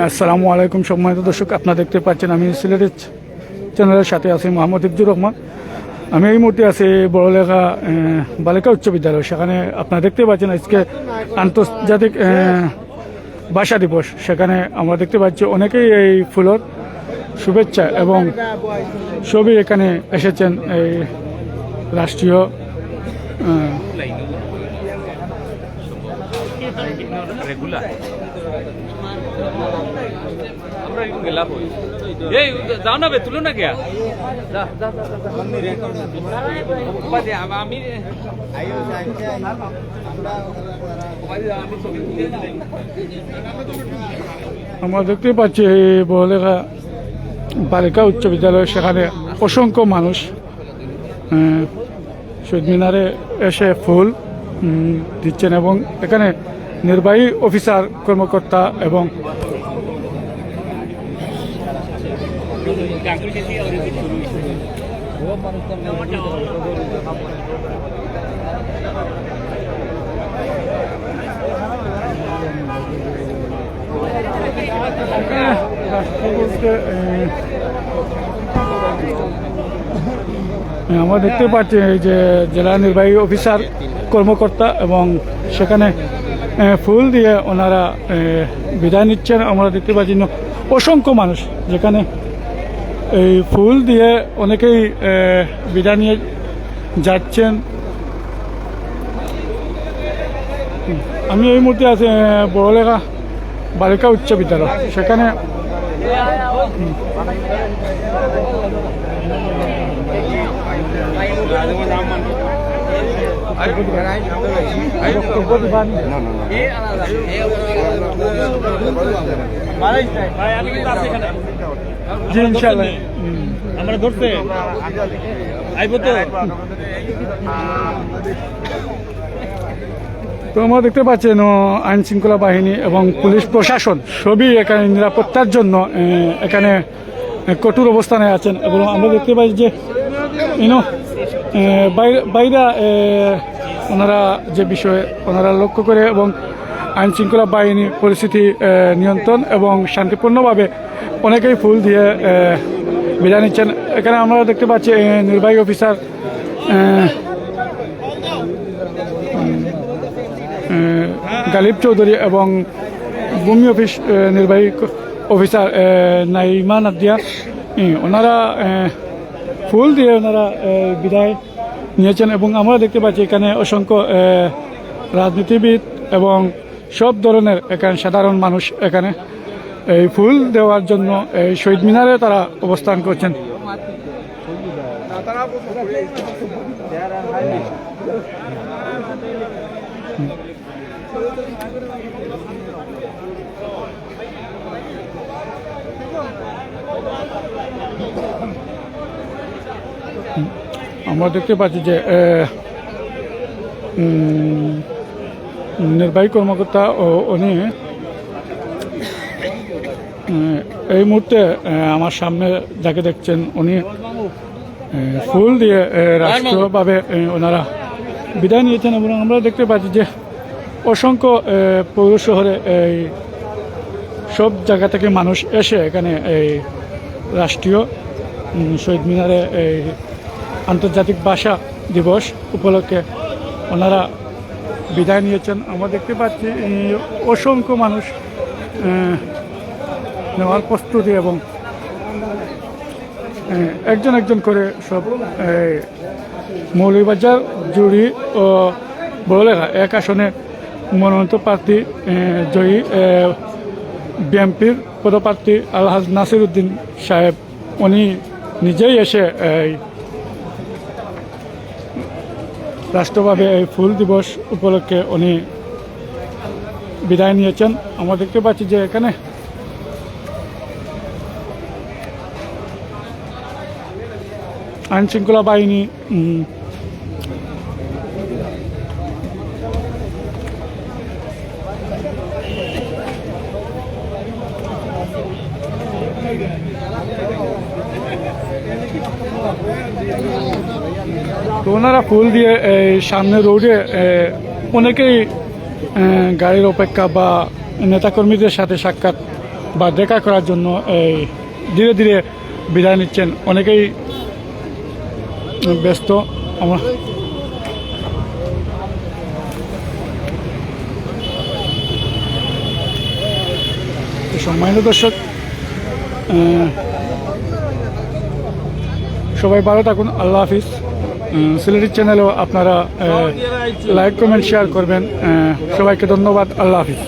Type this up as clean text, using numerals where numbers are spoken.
আসসালামু আলাইকুম সম্মানিত দর্শক, আপনারা দেখতে পাচ্ছেন আমি সিলেটের চ্যানেলের সাথে আছি মোহাম্মদ ইফজুর রহমান। আমি এই মুহূর্তে আছি বড়লেখা বালিকা উচ্চ বিদ্যালয়। সেখানে আপনারা দেখতে পাচ্ছেন আজকে আন্তর্জাতিক ভাষা দিবস। সেখানে আমরা দেখতে পাচ্ছি অনেকেই এই ফুলের শুভেচ্ছা এবং সবই এখানে এসেছেন এই রাষ্ট্রীয় যাও না বে তুলো না কে আমরা দেখতে পাচ্ছি এই বড়লেখা বালিকা উচ্চ বিদ্যালয়। সেখানে অসংখ্য মানুষ শহীদ মিনারে এসে ফুল দিচ্ছেন এবং এখানে নির্বাহী অফিসার কর্মকর্তা এবং আমরা দেখতে পাচ্ছি এই যে জেলা নির্বাহী অফিসার কর্মকর্তা এবং সেখানে ফুল দিয়ে ওনারা বিদায় নিচ্ছেন। আমরা দেখতে পাচ্ছি অসংখ্য মানুষ যেখানে এই ফুল দিয়ে অনেকেই বিদায় নিয়ে যাচ্ছেন। আমি এই মুহূর্তে আছি বড়লেখা বালিকা উচ্চ বিদ্যালয়। সেখানে আমরা ধরতে আইব তো। তো আমরা দেখতে পাচ্ছেন আইন শৃঙ্খলা বাহিনী এবং পুলিশ প্রশাসন সবই এখানে নিরাপত্তার জন্য এখানে কঠোর অবস্থানে আছেন এবং আমরা দেখতে পাই যে বাইরে ওনারা যে বিষয়ে ওনারা লক্ষ্য করে এবং আইন শৃঙ্খলা বাহিনী পরিস্থিতি নিয়ন্ত্রণ এবং শান্তিপূর্ণভাবে অনেকেই ফুল দিয়ে বিদায় নিচ্ছেন। এখানে আমরা দেখতে পাচ্ছি নির্বাহী অফিসার গালিব চৌধুরী এবং ভূমি অফিস নির্বাহী অফিসার নাইমা নাদিয়া ওনারা ফুল দিয়ে ওনারা বিদায় নিয়েছেন এবং আমরা দেখতে পাচ্ছি এখানে অসংখ্য রাজনীতিবিদ এবং সব ধরনের এখানে সাধারণ মানুষ এখানে এই ফুল দেওয়ার জন্য এই শহীদ মিনারে তারা অবস্থান করছেন। আমরা দেখতে পাচ্ছি যে নির্বাহী কর্মকর্তা উনি এই মুহূর্তে আমার সামনে যাকে দেখছেন উনি ফুল দিয়ে রাষ্ট্রীয়ভাবে ওনারা বিদায় নিয়েছেন এবং আমরা দেখতে পাচ্ছি যে অসংখ্য পৌর শহরে এই সব জায়গা থেকে মানুষ এসে এখানে এই রাষ্ট্রীয় শহীদ মিনারে এই আন্তর্জাতিক ভাষা দিবস উপলক্ষে ওনারা বিদায় নিয়েছেন। আমরা দেখতে পাচ্ছি অসংখ্য মানুষ নেওয়ার প্রস্তুতি এবং একজন একজন করে সব মৌলভীবাজার জুড়ি ও বড়লেখা এক আসনে মনোনীত প্রার্থী জয়ী বিএনপির পদপ্রার্থী আলহাজ নাসির উদ্দিন সাহেব উনি নিজেই এসে রাষ্ট্রভাবে এই ফুল দিবস উপলক্ষে উনি বিদায় নিয়েছেন। আমরা দেখতে পাচ্ছি যে এখানে আইন শৃঙ্খলা বাহিনী তো ওনারা ফুল দিয়ে এই সামনে রোডে অনেকেই গাড়ির অপেক্ষা বা নেতাকর্মীদের সাথে সাক্ষাৎ বা দেখা করার জন্য এই ধীরে ধীরে বিদায় নিচ্ছেন। অনেকেই ব্যস্ত। আমরা সম্মানিত দর্শক, সবাই ভালো থাকুন। আল্লাহ হাফিজ। সিলেটি চ্যানেলেও আপনারা লাইক কমেন্ট শেয়ার করবেন। সবাইকে ধন্যবাদ। আল্লাহ হাফিজ।